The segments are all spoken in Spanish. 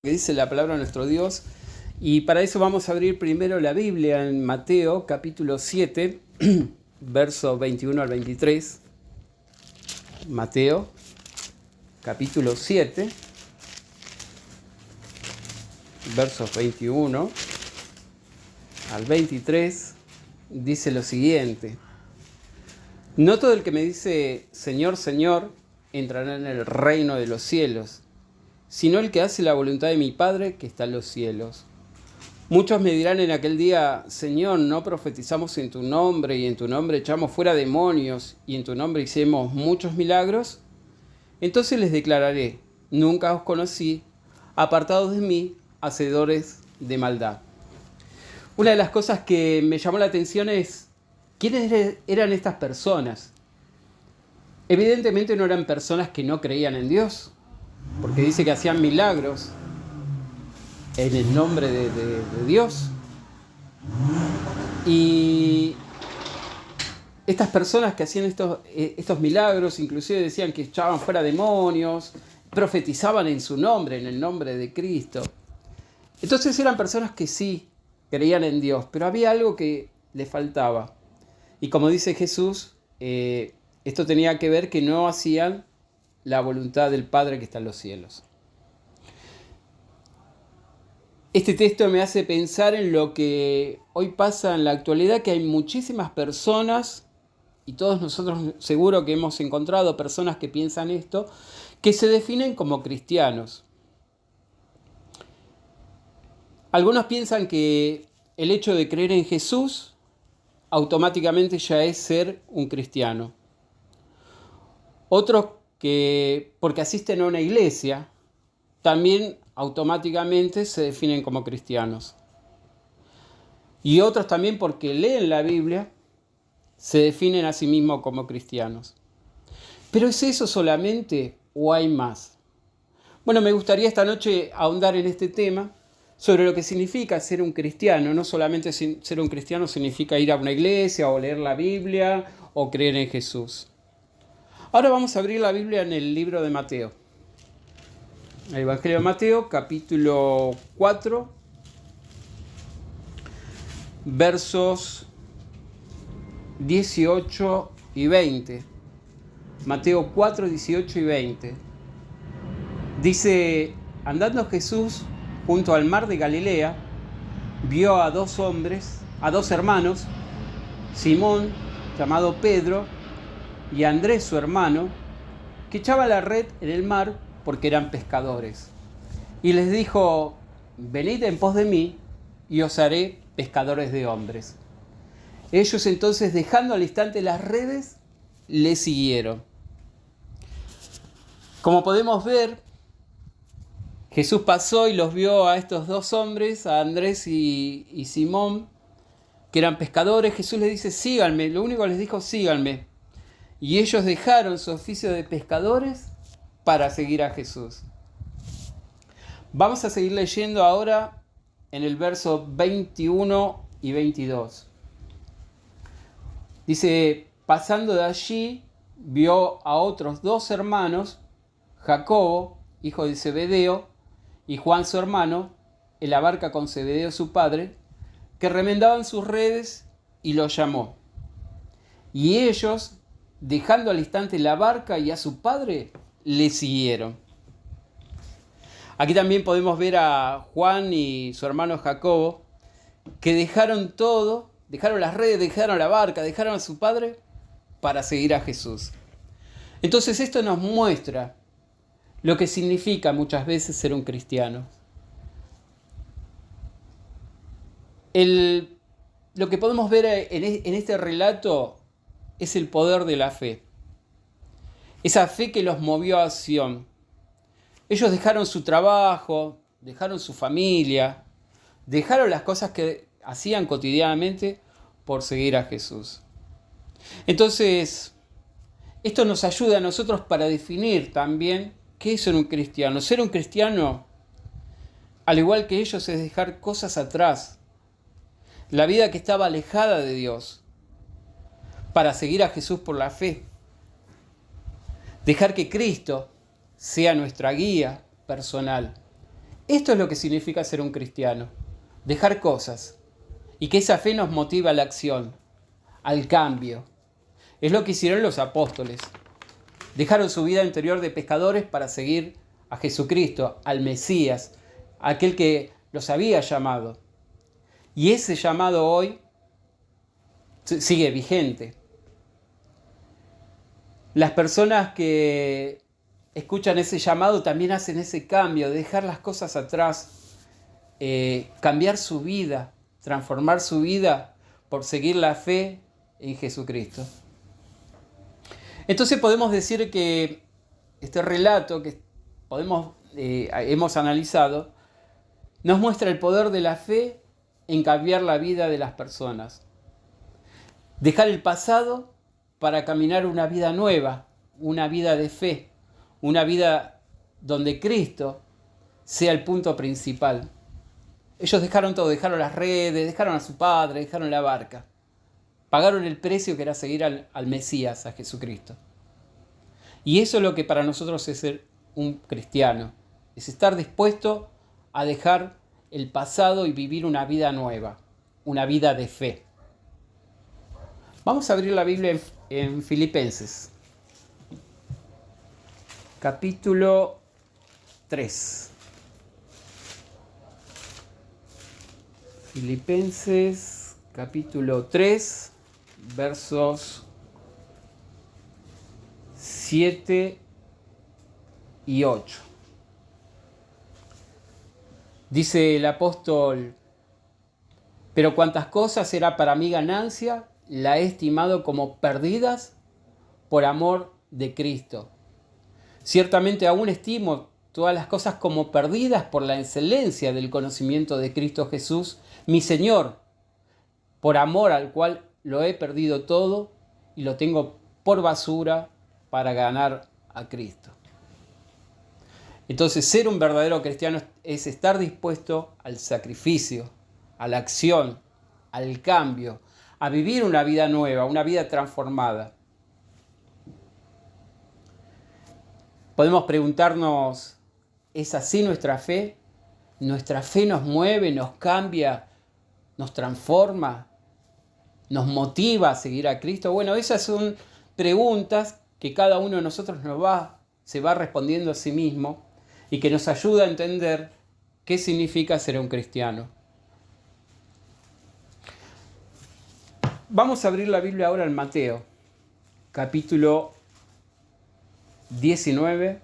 que dice la palabra de nuestro Dios. Y para eso vamos a abrir primero la Biblia en Mateo capítulo 7, versos 21 al 23. Mateo capítulo 7, versos 21 al 23, dice lo siguiente: No todo el que me dice Señor, Señor, entrará en el reino de los cielos, sino el que hace la voluntad de mi Padre que está en los cielos. Muchos me dirán en aquel día: Señor, ¿no profetizamos en tu nombre, y en tu nombre echamos fuera demonios, y en tu nombre hicimos muchos milagros? Entonces les declararé: nunca os conocí, apartados de mí, hacedores de maldad. Una de las cosas que me llamó la atención es quiénes eran estas personas. Evidentemente no eran personas que no creían en Dios, porque dice que hacían milagros en el nombre de Dios. Y estas personas que hacían estos milagros, inclusive decían que echaban fuera demonios, profetizaban en su nombre, en el nombre de Cristo. Entonces eran personas que sí creían en Dios, pero había algo que les faltaba. Y como dice Jesús, esto tenía que ver que no hacían la voluntad del Padre que está en los cielos. Este texto me hace pensar en lo que hoy pasa en la actualidad, que hay muchísimas personas, y todos nosotros seguro que hemos encontrado personas que piensan esto, que se definen como cristianos. Algunos piensan que el hecho de creer en Jesús automáticamente ya es ser un cristiano. Otros que porque asisten a una iglesia también automáticamente se definen como cristianos. Y otros también porque leen la Biblia se definen a sí mismos como cristianos. ¿Pero es eso solamente o hay más? Bueno, me gustaría esta noche ahondar en este tema sobre lo que significa ser un cristiano. No solamente ser un cristiano significa ir a una iglesia o leer la Biblia o creer en Jesús. Ahora vamos a abrir la Biblia en el libro de Mateo. El Evangelio de Mateo, capítulo 4, versos 18 y 20. Mateo 4, 18 y 20. Dice: andando Jesús junto al mar de Galilea, vio a dos hermanos, Simón, llamado Pedro, y Andrés, su hermano, que echaban la red en el mar porque eran pescadores. Y les dijo: venid en pos de mí, y os haré pescadores de hombres. Ellos entonces, dejando al instante las redes, le siguieron. Como podemos ver, Jesús pasó y los vio a estos dos hombres, a Andrés y Simón, que eran pescadores. Jesús les dice: síganme. Lo único que les dijo: síganme. Y ellos dejaron su oficio de pescadores para seguir a Jesús. Vamos a seguir leyendo ahora en el verso 21 y 22. Dice: pasando de allí, vio a otros dos hermanos, Jacobo, hijo de Zebedeo, y Juan su hermano, en la barca con Zebedeo su padre, que remendaban sus redes, y los llamó. Y ellos, dejando al instante la barca y a su padre, le siguieron. Aquí también podemos ver a Juan y su hermano Jacobo, que dejaron todo, dejaron las redes, dejaron la barca, dejaron a su padre para seguir a Jesús. Entonces esto nos muestra lo que significa muchas veces ser un cristiano. Lo que podemos ver en este relato es el poder de la fe. Esa fe que los movió a acción. Ellos dejaron su trabajo, dejaron su familia, dejaron las cosas que hacían cotidianamente por seguir a Jesús. Entonces, esto nos ayuda a nosotros para definir también qué es ser un cristiano. Ser un cristiano, al igual que ellos, es dejar cosas atrás. La vida que estaba alejada de Dios, para seguir a Jesús por la fe. Dejar que Cristo sea nuestra guía personal Esto es lo que significa ser un cristiano. Dejar cosas. Y que esa fe nos motiva a la acción, al cambio. Es lo que hicieron los apóstoles. Dejaron su vida interior de pescadores para seguir a Jesucristo, al Mesías, aquel que los había llamado. Y ese llamado hoy sigue vigente. Las personas que escuchan ese llamado también hacen ese cambio, de dejar las cosas atrás, cambiar su vida, transformar su vida por seguir la fe en Jesucristo. Entonces podemos decir que este relato que hemos analizado nos muestra el poder de la fe en cambiar la vida de las personas. Dejar el pasado para caminar una vida nueva, una vida de fe, una vida donde Cristo sea el punto principal. Ellos dejaron todo, dejaron las redes, dejaron a su padre, dejaron la barca. Pagaron el precio que era seguir al Mesías, a Jesucristo. Y eso es lo que para nosotros es ser un cristiano. Es estar dispuesto a dejar el pasado y vivir una vida nueva, una vida de fe. Vamos a abrir la Biblia en Filipenses, capítulo 3. Filipenses, capítulo 3, versos 7 y 8. Dice el apóstol: pero cuantas cosas era para mí ganancia, la he estimado como perdidas por amor de Cristo. Ciertamente aún estimo todas las cosas como perdidas por la excelencia del conocimiento de Cristo Jesús, mi Señor, por amor al cual lo he perdido todo y lo tengo por basura para ganar a Cristo. Entonces, ser un verdadero cristiano es estar dispuesto al sacrificio, a la acción, al cambio, a vivir una vida nueva, una vida transformada. Podemos preguntarnos, ¿es así nuestra fe? ¿Nuestra fe nos mueve, nos cambia, nos transforma, nos motiva a seguir a Cristo? Bueno, esas son preguntas que cada uno de nosotros se va respondiendo a sí mismo y que nos ayuda a entender qué significa ser un cristiano. Vamos a abrir la Biblia ahora en Mateo, capítulo 19.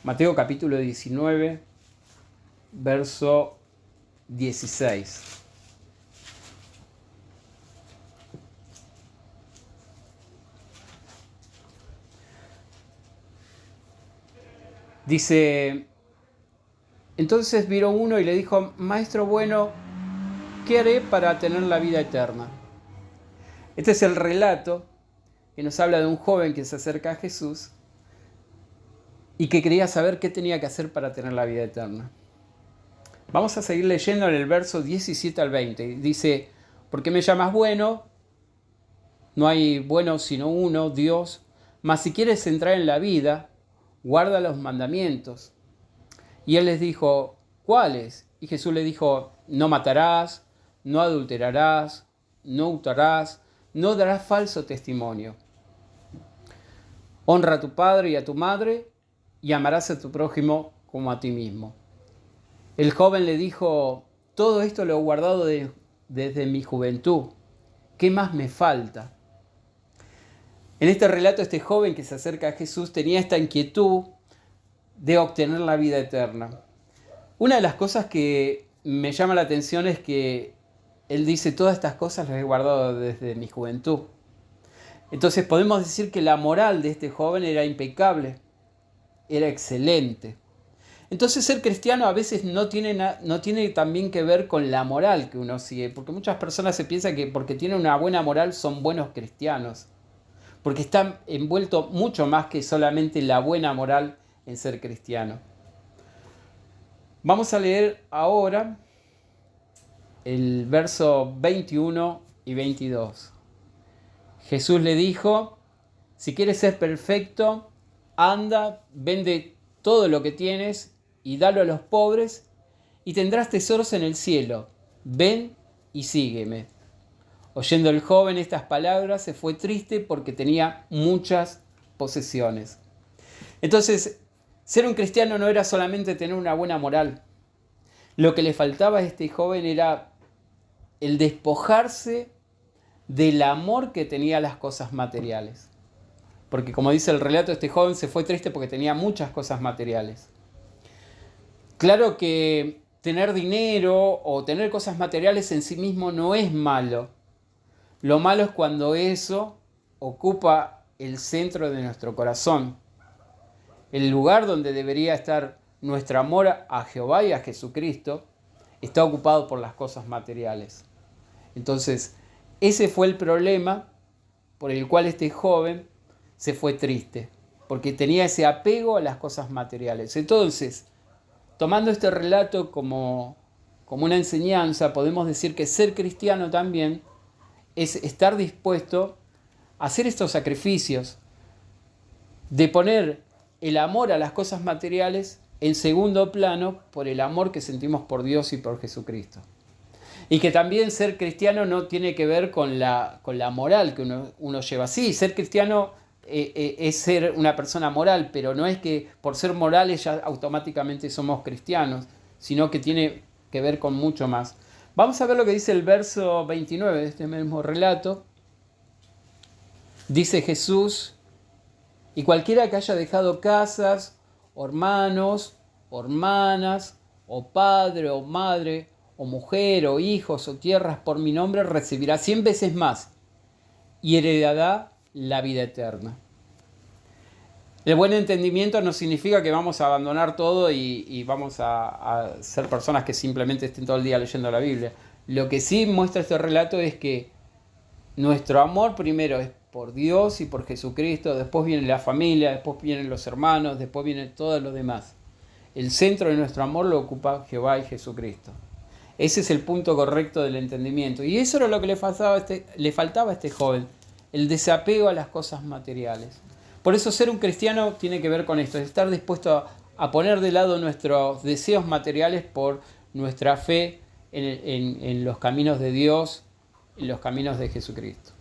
Mateo capítulo 19, verso 16. Dice: entonces vino uno y le dijo: Maestro bueno, ¿qué haré para tener la vida eterna? Este es el relato que nos habla de un joven que se acerca a Jesús y que quería saber qué tenía que hacer para tener la vida eterna. Vamos a seguir leyendo en el verso 17 al 20. Dice: ¿por qué me llamas bueno? No hay bueno sino uno, Dios. Mas si quieres entrar en la vida, guarda los mandamientos. Y él les dijo: ¿cuáles? Y Jesús le dijo: no matarás, no adulterarás, no hurtarás, no darás falso testimonio. Honra a tu padre y a tu madre, y amarás a tu prójimo como a ti mismo. El joven le dijo: todo esto lo he guardado desde mi juventud. ¿Qué más me falta? En este relato, este joven que se acerca a Jesús tenía esta inquietud de obtener la vida eterna. Una de las cosas que me llama la atención es que él dice: todas estas cosas las he guardado desde mi juventud. Entonces podemos decir que la moral de este joven era impecable, era excelente. Entonces ser cristiano a veces no tiene también que ver con la moral que uno sigue, porque muchas personas se piensan que porque tienen una buena moral son buenos cristianos, porque están envueltos mucho más que solamente la buena moral en ser cristiano. Vamos a leer ahora el verso 21 y 22. Jesús le dijo: si quieres ser perfecto, anda, vende todo lo que tienes y dalo a los pobres, y tendrás tesoros en el cielo. Ven y sígueme. Oyendo el joven estas palabras, se fue triste porque tenía muchas posesiones. Entonces, ser un cristiano no era solamente tener una buena moral. Lo que le faltaba a este joven era el despojarse del amor que tenía a las cosas materiales. Porque como dice el relato, este joven se fue triste porque tenía muchas cosas materiales. Claro que tener dinero o tener cosas materiales en sí mismo no es malo. Lo malo es cuando eso ocupa el centro de nuestro corazón. El lugar donde debería estar nuestro amor a Jehová y a Jesucristo está ocupado por las cosas materiales. Entonces, ese fue el problema por el cual este joven se fue triste, porque tenía ese apego a las cosas materiales. Entonces, tomando este relato como una enseñanza, podemos decir que ser cristiano también es estar dispuesto a hacer estos sacrificios, de poner el amor a las cosas materiales en segundo plano por el amor que sentimos por Dios y por Jesucristo. Y que también ser cristiano no tiene que ver con la moral que uno lleva. Sí, ser cristiano es ser una persona moral, pero no es que por ser morales ya automáticamente somos cristianos, sino que tiene que ver con mucho más. Vamos a ver lo que dice el verso 29 de este mismo relato. Dice Jesús: y cualquiera que haya dejado casas, o hermanos, o hermanas, o padre, o madre, o mujer, o hijos, o tierras por mi nombre, recibirá 100 veces más y heredará la vida eterna. El buen entendimiento no significa que vamos a abandonar todo y vamos a ser personas que simplemente estén todo el día leyendo la Biblia. Lo que sí muestra este relato es que nuestro amor primero es por Dios y por Jesucristo, después viene la familia, después vienen los hermanos, después viene todo lo demás. El centro de nuestro amor lo ocupa Jehová y Jesucristo. Ese es el punto correcto del entendimiento. Y eso era lo que le faltaba a este joven, el desapego a las cosas materiales. Por eso ser un cristiano tiene que ver con esto, estar dispuesto a poner de lado nuestros deseos materiales por nuestra fe en los caminos de Dios, en los caminos de Jesucristo.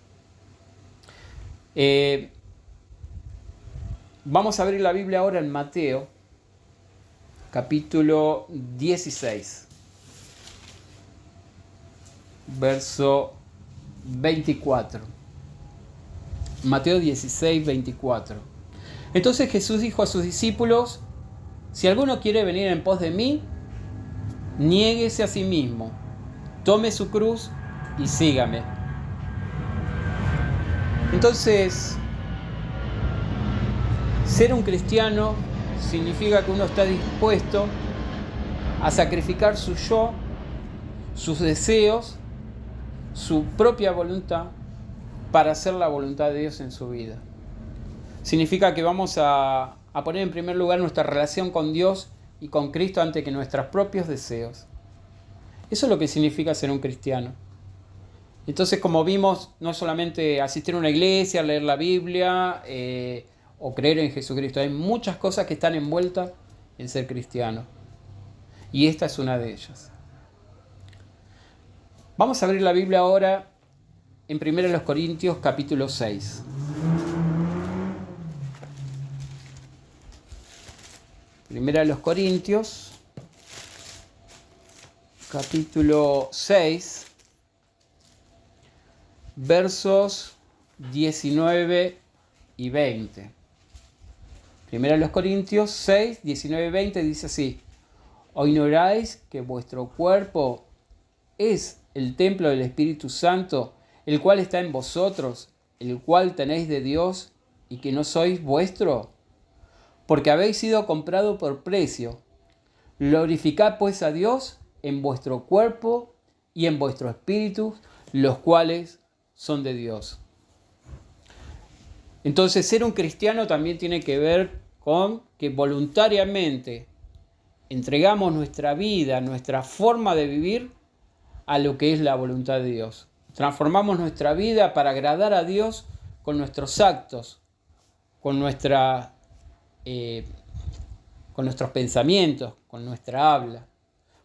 Vamos a abrir la Biblia ahora en Mateo, capítulo 16. Verso 24. Mateo 16, 24. Entonces Jesús dijo a sus discípulos: si alguno quiere venir en pos de mí, niéguese a sí mismo, tome su cruz y sígame. Entonces, ser un cristiano significa que uno está dispuesto a sacrificar su yo, sus deseos, su propia voluntad para hacer la voluntad de Dios en su vida. Significa que vamos a poner en primer lugar nuestra relación con Dios y con Cristo antes que nuestros propios deseos. Eso es lo que significa ser un cristiano. Entonces, como vimos, no solamente asistir a una iglesia, leer la Biblia o creer en Jesucristo. Hay muchas cosas que están envueltas en ser cristiano. Y esta es una de ellas. Vamos a abrir la Biblia ahora en 1 Corintios capítulo 6. Primera de los Corintios, capítulo 6, versos 19 y 20. Primera de los Corintios 6, 19 y 20 dice así: ¿O ignoráis que vuestro cuerpo es el templo del Espíritu Santo, el cual está en vosotros, el cual tenéis de Dios, y que no sois vuestro? Porque habéis sido comprado por precio. Glorificad pues a Dios en vuestro cuerpo y en vuestro espíritu, los cuales son de Dios. Entonces, ser un cristiano también tiene que ver con que voluntariamente entregamos nuestra vida, nuestra forma de vivir a lo que es la voluntad de Dios. Transformamos nuestra vida para agradar a Dios con nuestros actos, con nuestros pensamientos, con nuestra habla,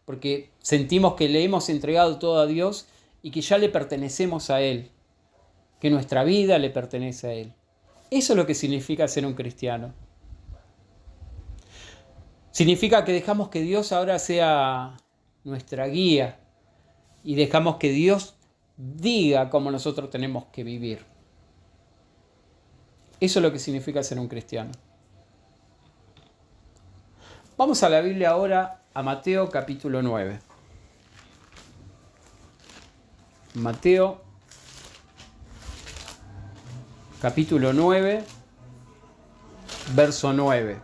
porque sentimos que le hemos entregado todo a Dios y que ya le pertenecemos a Él, que nuestra vida le pertenece a Él. Eso es lo que significa ser un cristiano. Significa que dejamos que Dios ahora sea nuestra guía y dejamos que Dios diga cómo nosotros tenemos que vivir. Eso es lo que significa ser un cristiano. Vamos a la Biblia ahora, a Mateo capítulo 9. Mateo capítulo 9, verso 9.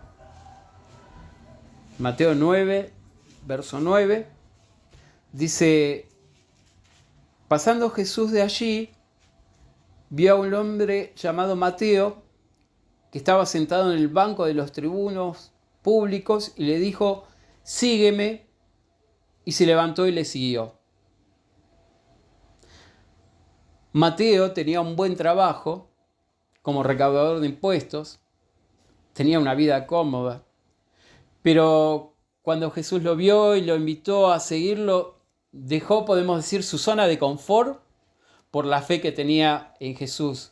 Mateo 9, verso 9, dice: pasando Jesús de allí, vio a un hombre llamado Mateo, que estaba sentado en el banco de los tribunos públicos, y le dijo: sígueme, y se levantó y le siguió. Mateo tenía un buen trabajo como recaudador de impuestos, tenía una vida cómoda, pero cuando Jesús lo vio y lo invitó a seguirlo, dejó, podemos decir, su zona de confort por la fe que tenía en Jesús,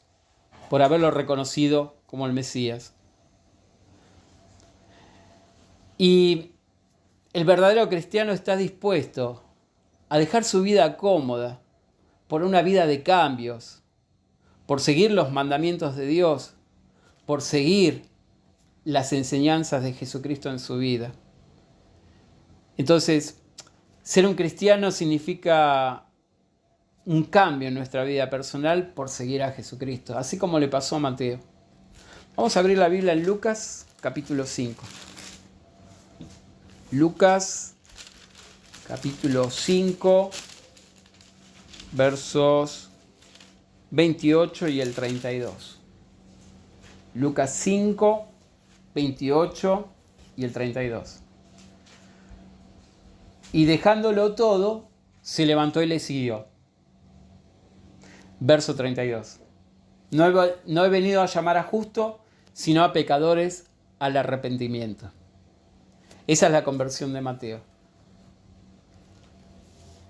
por haberlo reconocido como el Mesías. Y el verdadero cristiano está dispuesto a dejar su vida cómoda por una vida de cambios, por seguir los mandamientos de Dios, por seguir las enseñanzas de Jesucristo en su vida. Entonces, ser un cristiano significa un cambio en nuestra vida personal por seguir a Jesucristo, así como le pasó a Mateo. Vamos a abrir la Biblia en Lucas capítulo 5. Lucas capítulo 5, versos 28 y el 32. Lucas 5, 28 y el 32. Y dejándolo todo, se levantó y le siguió. Verso 32. No he venido a llamar a justos, sino a pecadores al arrepentimiento. Esa es la conversión de Mateo.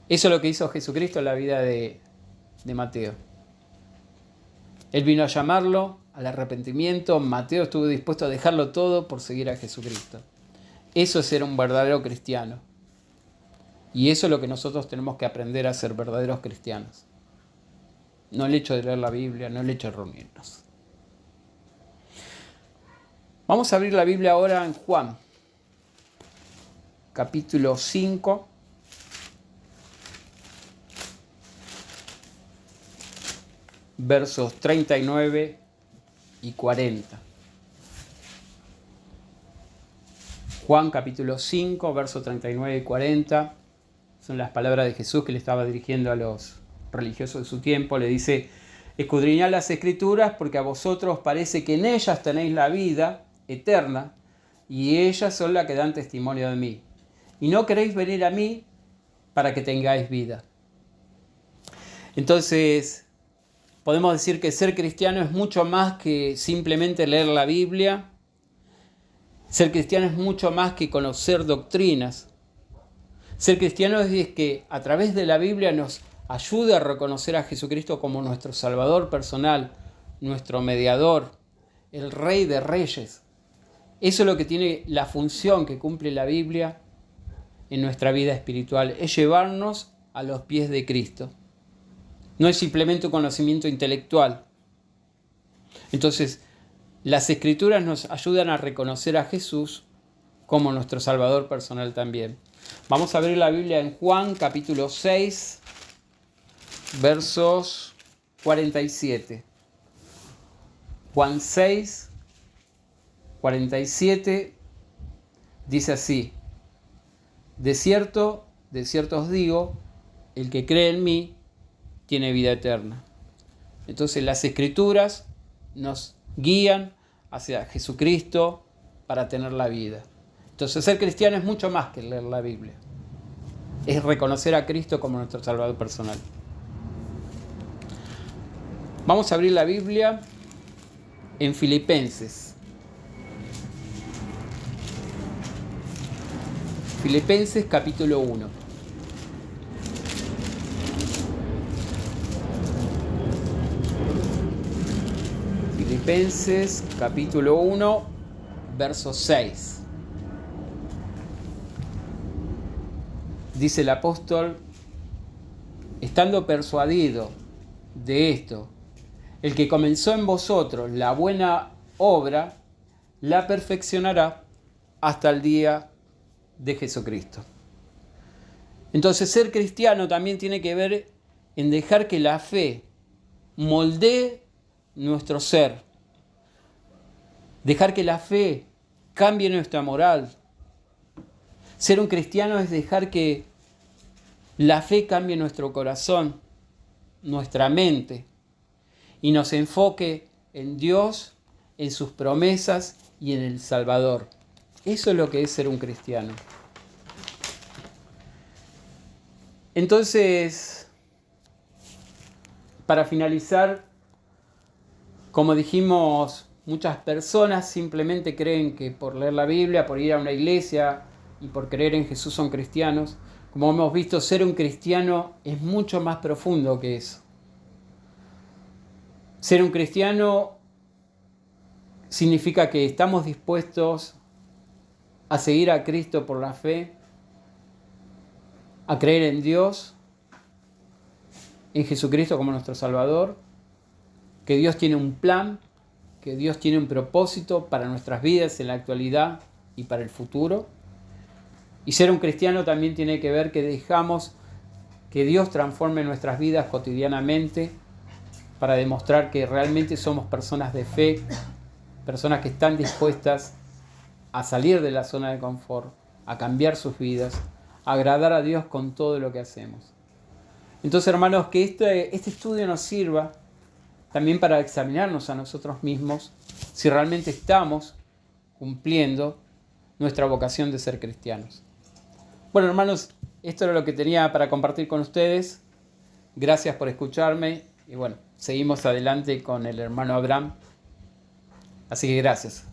Eso es lo que hizo Jesucristo en la vida de Mateo. Él vino a llamarlo al arrepentimiento. Mateo estuvo dispuesto a dejarlo todo por seguir a Jesucristo. Eso es ser un verdadero cristiano. Y eso es lo que nosotros tenemos que aprender a ser verdaderos cristianos. No el hecho de leer la Biblia, no el hecho de reunirnos. Vamos a abrir la Biblia ahora en Juan, capítulo 5. Versos 39 y 40. Juan capítulo 5, versos 39 y 40. Son las palabras de Jesús que le estaba dirigiendo a los religiosos de su tiempo. Le dice: escudriñad las Escrituras, porque a vosotros parece que en ellas tenéis la vida eterna, y ellas son las que dan testimonio de mí. Y no queréis venir a mí para que tengáis vida. Entonces, podemos decir que ser cristiano es mucho más que simplemente leer la Biblia. Ser cristiano es mucho más que conocer doctrinas. Ser cristiano es que a través de la Biblia nos ayude a reconocer a Jesucristo como nuestro Salvador personal, nuestro mediador, el Rey de Reyes. Eso es lo que tiene la función que cumple la Biblia en nuestra vida espiritual, es llevarnos a los pies de Cristo. No es simplemente un conocimiento intelectual. Entonces, las Escrituras nos ayudan a reconocer a Jesús como nuestro Salvador personal también. Vamos a abrir la Biblia en Juan capítulo 6, versos 47. Juan 6, 47 dice así: de cierto os digo, el que cree en mí tiene vida eterna. Entonces las Escrituras nos guían hacia Jesucristo para tener la vida. Entonces ser cristiano es mucho más que leer la Biblia. Es reconocer a Cristo como nuestro Salvador personal. Vamos a abrir la Biblia en Filipenses. Filipenses capítulo 1. Filipenses capítulo 1, verso 6. Dice el apóstol: estando persuadido de esto, el que comenzó en vosotros la buena obra, la perfeccionará hasta el día de Jesucristo. Entonces, ser cristiano también tiene que ver en dejar que la fe moldee nuestro ser, dejar que la fe cambie nuestra moral. Ser un cristiano es dejar que la fe cambie nuestro corazón, nuestra mente, y nos enfoque en Dios, en sus promesas y en el Salvador. Eso es lo que es ser un cristiano. Entonces, para finalizar, como dijimos, muchas personas simplemente creen que por leer la Biblia, por ir a una iglesia y por creer en Jesús son cristianos. Como hemos visto, ser un cristiano es mucho más profundo que eso. Ser un cristiano significa que estamos dispuestos a seguir a Cristo por la fe, a creer en Dios, en Jesucristo como nuestro Salvador, que Dios tiene un plan, que Dios tiene un propósito para nuestras vidas en la actualidad y para el futuro. Y ser un cristiano también tiene que ver que dejamos que Dios transforme nuestras vidas cotidianamente para demostrar que realmente somos personas de fe, personas que están dispuestas a salir de la zona de confort, a cambiar sus vidas, a agradar a Dios con todo lo que hacemos. Entonces, hermanos, que este estudio nos sirva también para examinarnos a nosotros mismos si realmente estamos cumpliendo nuestra vocación de ser cristianos. Bueno, hermanos, esto era lo que tenía para compartir con ustedes. Gracias por escucharme y bueno, seguimos adelante con el hermano Abraham. Así que gracias.